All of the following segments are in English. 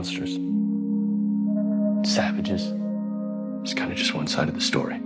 monsters. Savages. It's kind of just one side of the story.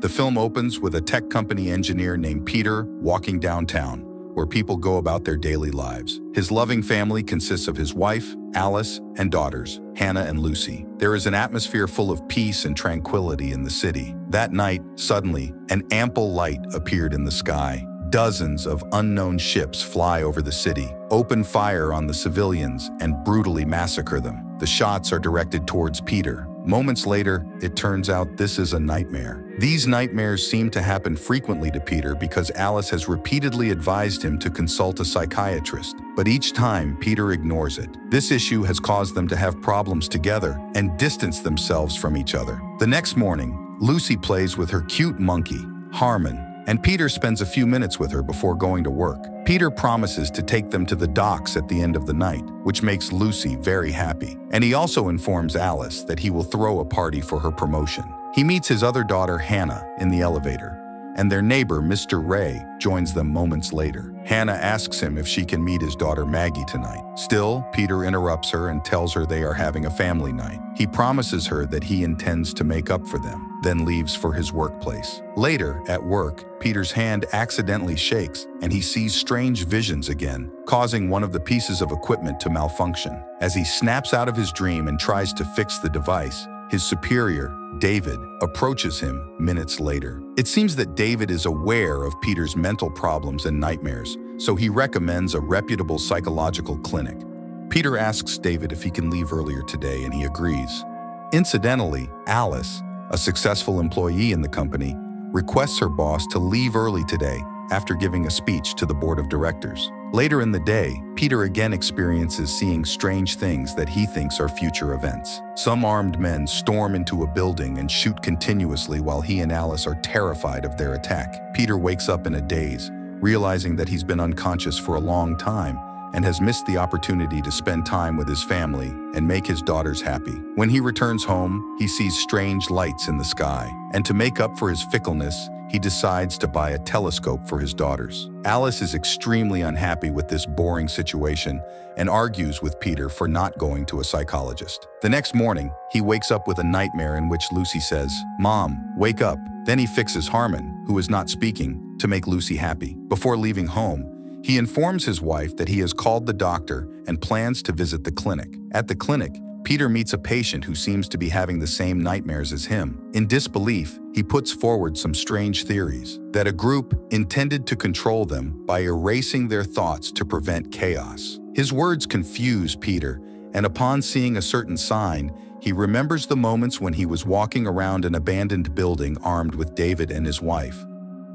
The film opens with a tech company engineer named Peter walking downtown, where people go about their daily lives. His loving family consists of his wife, Alice, and daughters, Hannah and Lucy. There is an atmosphere full of peace and tranquility in the city. That night, suddenly, an ample light appeared in the sky. Dozens of unknown ships fly over the city, open fire on the civilians, and brutally massacre them. The shots are directed towards Peter. Moments later, it turns out this is a nightmare. These nightmares seem to happen frequently to Peter because Alice has repeatedly advised him to consult a psychiatrist, but each time Peter ignores it. This issue has caused them to have problems together and distance themselves from each other. The next morning, Lucy plays with her cute monkey, Harmon, and Peter spends a few minutes with her before going to work. Peter promises to take them to the docks at the end of the night, which makes Lucy very happy. And he also informs Alice that he will throw a party for her promotion. He meets his other daughter, Hannah, in the elevator, and their neighbor, Mr. Ray, joins them moments later. Hannah asks him if she can meet his daughter Maggie tonight. Still, Peter interrupts her and tells her they are having a family night. He promises her that he intends to make up for them, then leaves for his workplace. Later, at work, Peter's hand accidentally shakes and he sees strange visions again, causing one of the pieces of equipment to malfunction. As he snaps out of his dream and tries to fix the device, his superior, David, approaches him minutes later. It seems that David is aware of Peter's mental problems and nightmares, so he recommends a reputable psychological clinic. Peter asks David if he can leave earlier today, and he agrees. Incidentally, Alice, a successful employee in the company, requests her boss to leave early today after giving a speech to the board of directors. Later in the day, Peter again experiences seeing strange things that he thinks are future events. Some armed men storm into a building and shoot continuously while he and Alice are terrified of their attack. Peter wakes up in a daze, realizing that he's been unconscious for a long time and has missed the opportunity to spend time with his family and make his daughters happy. When he returns home, he sees strange lights in the sky, and to make up for his fickleness, he decides to buy a telescope for his daughters. Alice is extremely unhappy with this boring situation and argues with Peter for not going to a psychologist. The next morning, he wakes up with a nightmare in which Lucy says, "Mom, wake up." Then he fixes Harmon, who is not speaking, to make Lucy happy. Before leaving home, he informs his wife that he has called the doctor and plans to visit the clinic. At the clinic, Peter meets a patient who seems to be having the same nightmares as him. In disbelief, he puts forward some strange theories, that a group intended to control them by erasing their thoughts to prevent chaos. His words confuse Peter, and upon seeing a certain sign, he remembers the moments when he was walking around an abandoned building armed with David and his wife.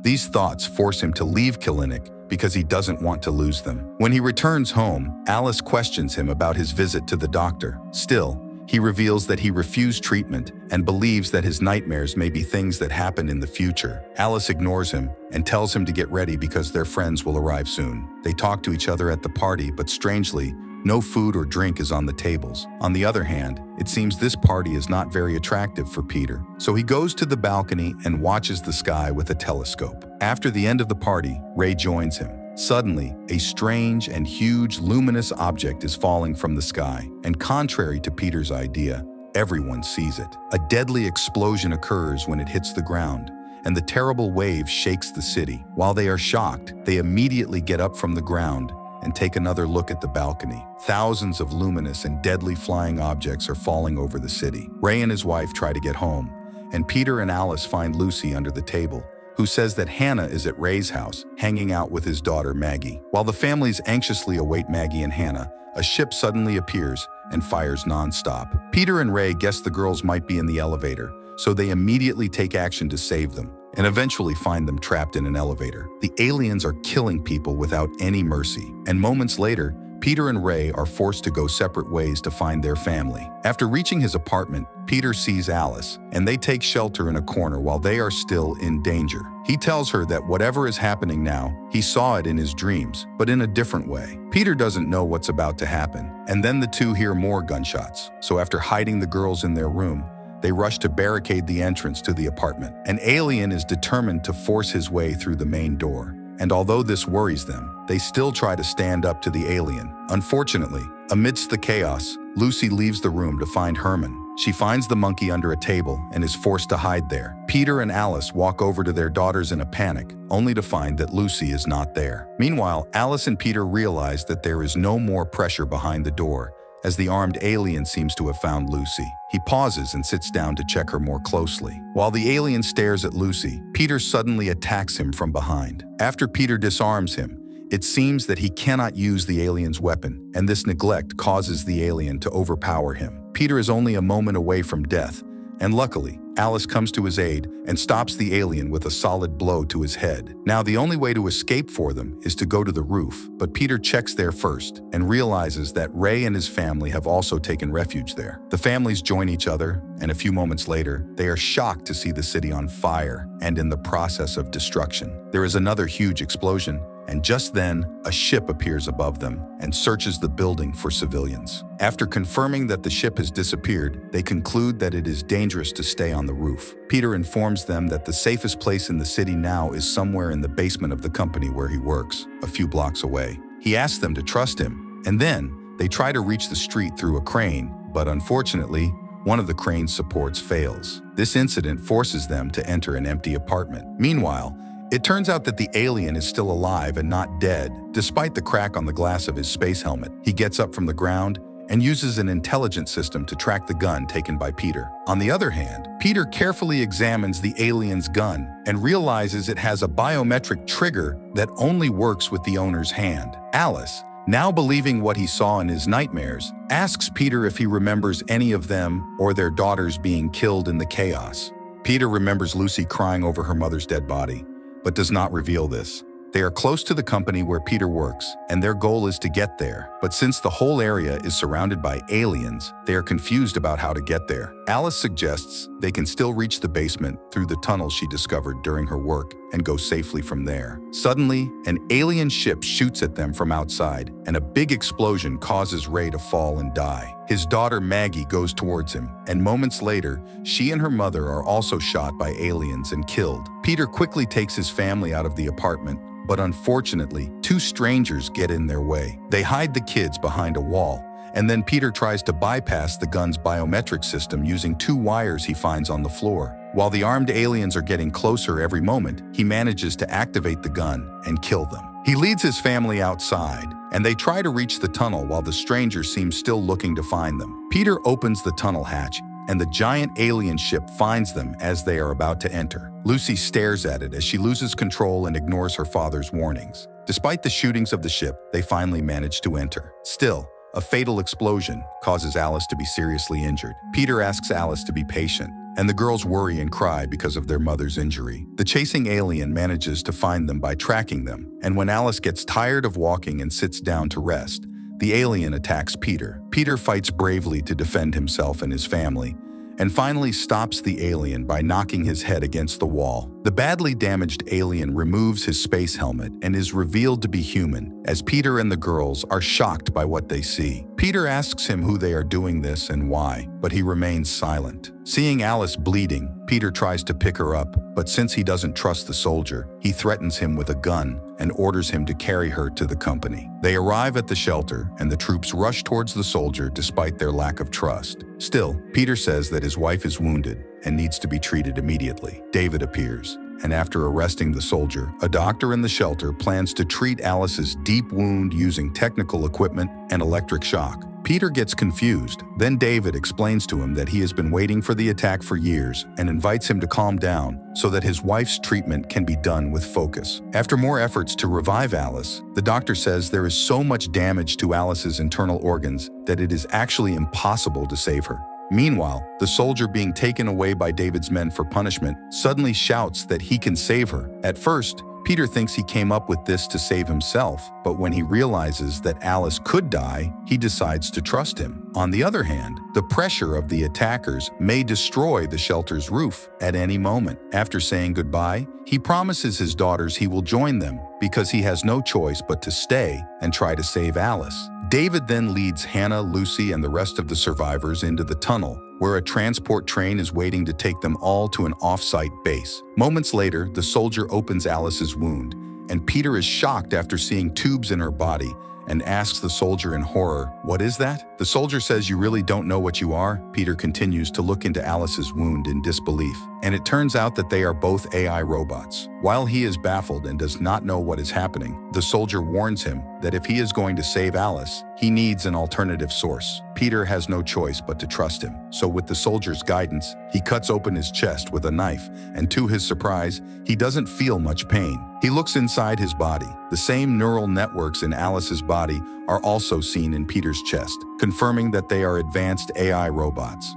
These thoughts force him to leave Clinic because he doesn't want to lose them. When he returns home, Alice questions him about his visit to the doctor. Still, he reveals that he refused treatment and believes that his nightmares may be things that happen in the future. Alice ignores him and tells him to get ready because their friends will arrive soon. They talk to each other at the party, but strangely, no food or drink is on the tables. On the other hand, it seems this party is not very attractive for Peter, so he goes to the balcony and watches the sky with a telescope. After the end of the party, Ray joins him. Suddenly, a strange and huge luminous object is falling from the sky, and contrary to Peter's idea, everyone sees it. A deadly explosion occurs when it hits the ground, and the terrible wave shakes the city. While they are shocked, they immediately get up from the ground and take another look at the balcony. Thousands of luminous and deadly flying objects are falling over the city. Ray and his wife try to get home, and Peter and Alice find Lucy under the table, who says that Hannah is at Ray's house, hanging out with his daughter Maggie. While the families anxiously await Maggie and Hannah, a ship suddenly appears and fires nonstop. Peter and Ray guess the girls might be in the elevator, so they immediately take action to save them, and eventually find them trapped in an elevator. The aliens are killing people without any mercy, and moments later, Peter and Ray are forced to go separate ways to find their family. After reaching his apartment, Peter sees Alice, and they take shelter in a corner while they are still in danger. He tells her that whatever is happening now, he saw it in his dreams, but in a different way. Peter doesn't know what's about to happen, and then the two hear more gunshots. So after hiding the girls in their room, they rush to barricade the entrance to the apartment. An alien is determined to force his way through the main door, and although this worries them, they still try to stand up to the alien. Unfortunately, Amidst the chaos, Lucy leaves the room to find Herman. She finds the monkey under a table and is forced to hide there. Peter and Alice walk over to their daughters in a panic, only to find that Lucy is not there. Meanwhile, Alice and Peter realize that there is no more pressure behind the door, as the armed alien seems to have found Lucy. He pauses and sits down to check her more closely. While the alien stares at Lucy, Peter suddenly attacks him from behind. After Peter disarms him, it seems that he cannot use the alien's weapon, and this neglect causes the alien to overpower him. Peter is only a moment away from death, and luckily, Alice comes to his aid and stops the alien with a solid blow to his head. Now, the only way to escape for them is to go to the roof, but Peter checks there first and realizes that Ray and his family have also taken refuge there. The families join each other, and a few moments later, they are shocked to see the city on fire and in the process of destruction. There is another huge explosion, and just then, a ship appears above them and searches the building for civilians. After confirming that the ship has disappeared, they conclude that it is dangerous to stay on the roof. Peter informs them that the safest place in the city now is somewhere in the basement of the company where he works, a few blocks away. He asks them to trust him, and then they try to reach the street through a crane, but unfortunately, one of the crane's supports fails. This incident forces them to enter an empty apartment. Meanwhile, it turns out that the alien is still alive and not dead, despite the crack on the glass of his space helmet. He gets up from the ground and uses an intelligence system to track the gun taken by Peter. On the other hand, Peter carefully examines the alien's gun and realizes it has a biometric trigger that only works with the owner's hand. Alice, now believing what he saw in his nightmares, asks Peter if he remembers any of them or their daughters being killed in the chaos. Peter remembers Lucy crying over her mother's dead body, but does not reveal this. They are close to the company where Peter works, and their goal is to get there. But since the whole area is surrounded by aliens, they are confused about how to get there. Alice suggests they can still reach the basement through the tunnel she discovered during her work and go safely from there. Suddenly, an alien ship shoots at them from outside, and a big explosion causes Ray to fall and die. His daughter Maggie goes towards him, and moments later, she and her mother are also shot by aliens and killed. Peter quickly takes his family out of the apartment, but unfortunately, two strangers get in their way. They hide the kids behind a wall, and then Peter tries to bypass the gun's biometric system using two wires he finds on the floor. While the armed aliens are getting closer every moment, he manages to activate the gun and kill them. He leads his family outside, and they try to reach the tunnel while the stranger seems still looking to find them. Peter opens the tunnel hatch, and the giant alien ship finds them as they are about to enter. Lucy stares at it as she loses control and ignores her father's warnings. Despite the shootings of the ship, they finally manage to enter. Still, a fatal explosion causes Alice to be seriously injured. Peter asks Alice to be patient, and the girls worry and cry because of their mother's injury. The chasing alien manages to find them by tracking them, and when Alice gets tired of walking and sits down to rest, the alien attacks Peter. Peter fights bravely to defend himself and his family, and finally stops the alien by knocking his head against the wall. The badly damaged alien removes his space helmet and is revealed to be human, as Peter and the girls are shocked by what they see. Peter asks him who they are doing this and why, but he remains silent. Seeing Alice bleeding, Peter tries to pick her up, but since he doesn't trust the soldier, he threatens him with a gun and orders him to carry her to the company. They arrive at the shelter, and the troops rush towards the soldier despite their lack of trust. Still, Peter says that his wife is wounded and needs to be treated immediately. David appears, and after arresting the soldier, a doctor in the shelter plans to treat Alice's deep wound using technical equipment and electric shock. Peter gets confused. Then David explains to him that he has been waiting for the attack for years and invites him to calm down so that his wife's treatment can be done with focus. After more efforts to revive Alice, the doctor says there is so much damage to Alice's internal organs that it is actually impossible to save her. Meanwhile, the soldier being taken away by David's men for punishment suddenly shouts that he can save her. At first, Peter thinks he came up with this to save himself, but when he realizes that Alice could die, he decides to trust him. On the other hand, the pressure of the attackers may destroy the shelter's roof at any moment. After saying goodbye, he promises his daughters he will join them because he has no choice but to stay and try to save Alice. David then leads Hannah, Lucy, and the rest of the survivors into the tunnel, where a transport train is waiting to take them all to an off-site base. Moments later, the soldier opens Alice's wound, and Peter is shocked after seeing tubes in her body and asks the soldier in horror, "What is that?" The soldier says, "You really don't know what you are?" Peter continues to look into Alice's wound in disbelief, and it turns out that they are both AI robots. While he is baffled and does not know what is happening, the soldier warns him that if he is going to save Alice, he needs an alternative source. Peter has no choice but to trust him. So with the soldier's guidance, he cuts open his chest with a knife, and to his surprise, he doesn't feel much pain. He looks inside his body. The same neural networks in Alice's body are also seen in Peter's chest, confirming that they are advanced AI robots.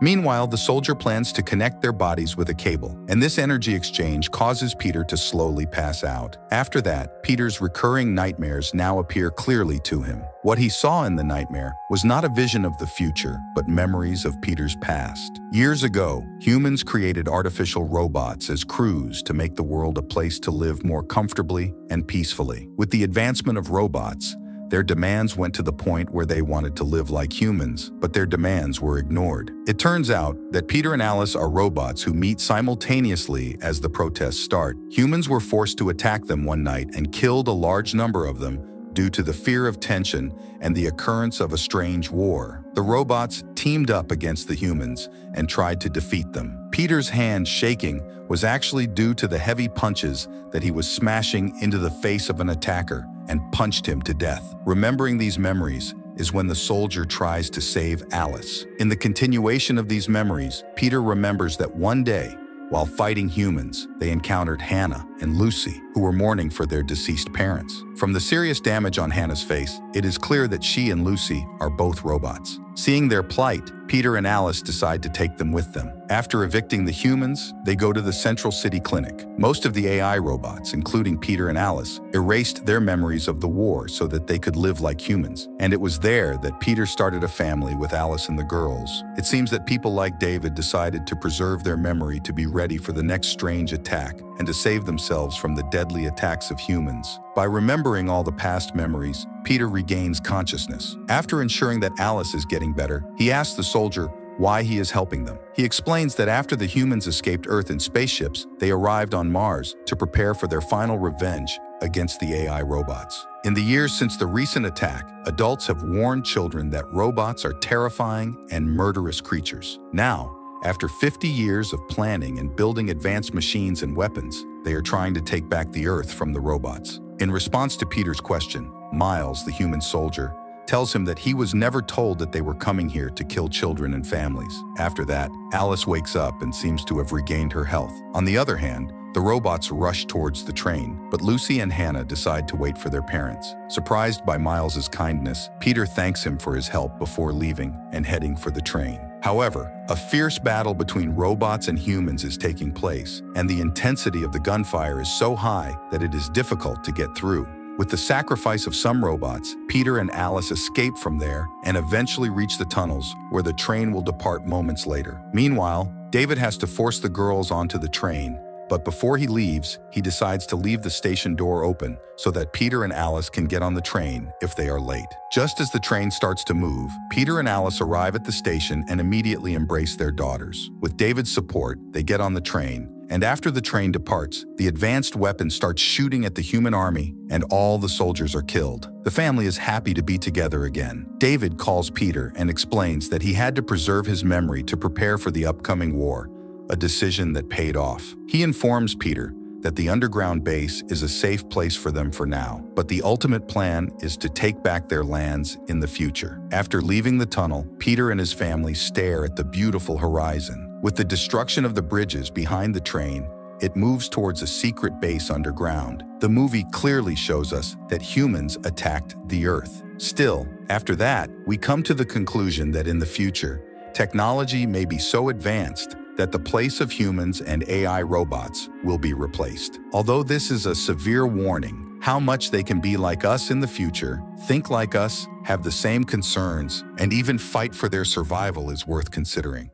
Meanwhile, the soldier plans to connect their bodies with a cable, and this energy exchange causes Peter to slowly pass out. After that, Peter's recurring nightmares now appear clearly to him. What he saw in the nightmare was not a vision of the future, but memories of Peter's past. Years ago, humans created artificial robots as crews to make the world a place to live more comfortably and peacefully. With the advancement of robots, their demands went to the point where they wanted to live like humans, but their demands were ignored. It turns out that Peter and Alice are robots who meet simultaneously as the protests start. Humans were forced to attack them one night and killed a large number of them due to the fear of tension and the occurrence of a strange war. The robots teamed up against the humans and tried to defeat them. Peter's hand shaking was actually due to the heavy punches that he was smashing into the face of an attacker and punched him to death. Remembering these memories is when the soldier tries to save Alice. In the continuation of these memories, Peter remembers that one day, while fighting humans, they encountered Hannah and Lucy, who were mourning for their deceased parents. From the serious damage on Hannah's face, it is clear that she and Lucy are both robots. Seeing their plight, Peter and Alice decide to take them with them. After evicting the humans, they go to the Central City Clinic. Most of the AI robots, including Peter and Alice, erased their memories of the war so that they could live like humans. And it was there that Peter started a family with Alice and the girls. It seems that people like David decided to preserve their memory to be ready for the next strange attack and to save themselves from the deadly attacks of humans. By remembering all the past memories, Peter regains consciousness. After ensuring that Alice is getting better, he asks the soldier why he is helping them. He explains that after the humans escaped Earth in spaceships, they arrived on Mars to prepare for their final revenge against the AI robots. In the years since the recent attack, adults have warned children that robots are terrifying and murderous creatures. Now, after 50 years of planning and building advanced machines and weapons, they are trying to take back the Earth from the robots. In response to Peter's question, Miles, the human soldier, tells him that he was never told that they were coming here to kill children and families. After that, Alice wakes up and seems to have regained her health. On the other hand, the robots rush towards the train, but Lucy and Hannah decide to wait for their parents. Surprised by Miles's kindness, Peter thanks him for his help before leaving and heading for the train. However, a fierce battle between robots and humans is taking place, and the intensity of the gunfire is so high that it is difficult to get through. With the sacrifice of some robots, Peter and Alice escape from there and eventually reach the tunnels, where the train will depart moments later. Meanwhile, David has to force the girls onto the train, but before he leaves, he decides to leave the station door open so that Peter and Alice can get on the train if they are late. Just as the train starts to move, Peter and Alice arrive at the station and immediately embrace their daughters. With David's support, they get on the train, and after the train departs, the advanced weapon starts shooting at the human army, and all the soldiers are killed. The family is happy to be together again. David calls Peter and explains that he had to preserve his memory to prepare for the upcoming war, a decision that paid off. He informs Peter that the underground base is a safe place for them for now, but the ultimate plan is to take back their lands in the future. After leaving the tunnel, Peter and his family stare at the beautiful horizon. With the destruction of the bridges behind the train, it moves towards a secret base underground. The movie clearly shows us that humans attacked the Earth. Still, after that, we come to the conclusion that in the future, technology may be so advanced that the place of humans and AI robots will be replaced. Although this is a severe warning, how much they can be like us in the future, think like us, have the same concerns, and even fight for their survival is worth considering.